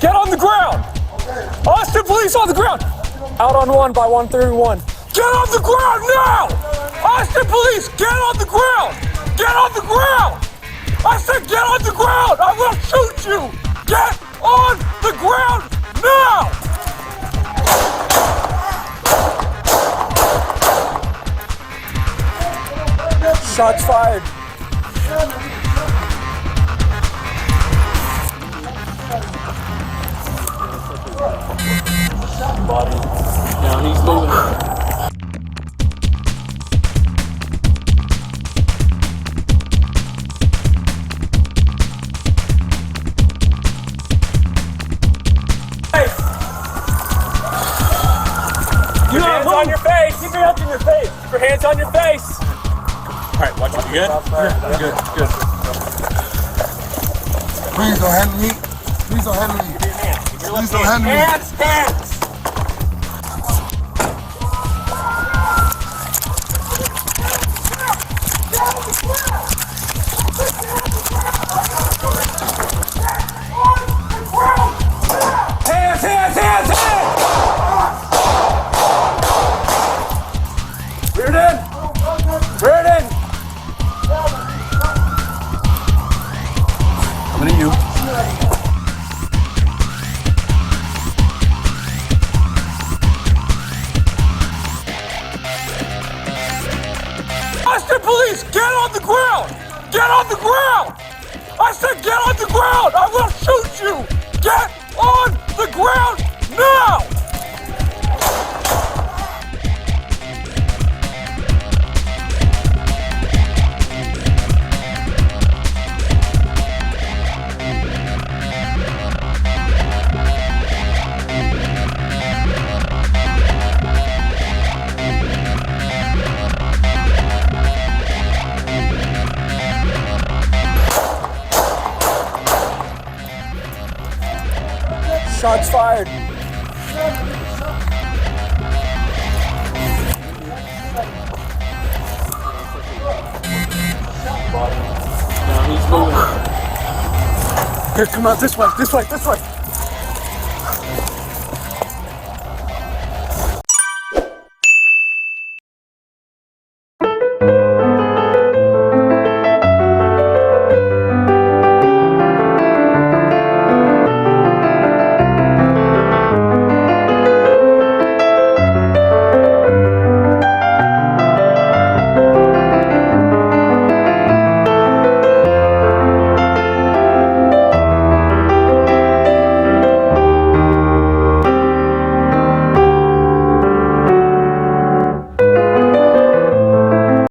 Get on the ground! Austin police on the ground! Out on 1 by 131. Get on the ground now! Austin police, get on the ground! Get on the ground! I said get on the ground! I will shoot you! Get on the ground now! Shots fired. Body. Down, he's moving. Keep your hands on your face. Keep your hands on your face. Keep your hands on your face. All right, watch it. You good? Yeah, good, good. Please don't handle me. Please don't handle me. Please don't handle me. Hands, hands. Hands, hands, hands, hands. Rear it in. Rear it in. What are you? Austin police, get on the ground! Get on the ground! I said get on the ground! I will shoot you! Get on the ground now! Shots fired. Down, he's moving. Here, come out this way, this way, this way.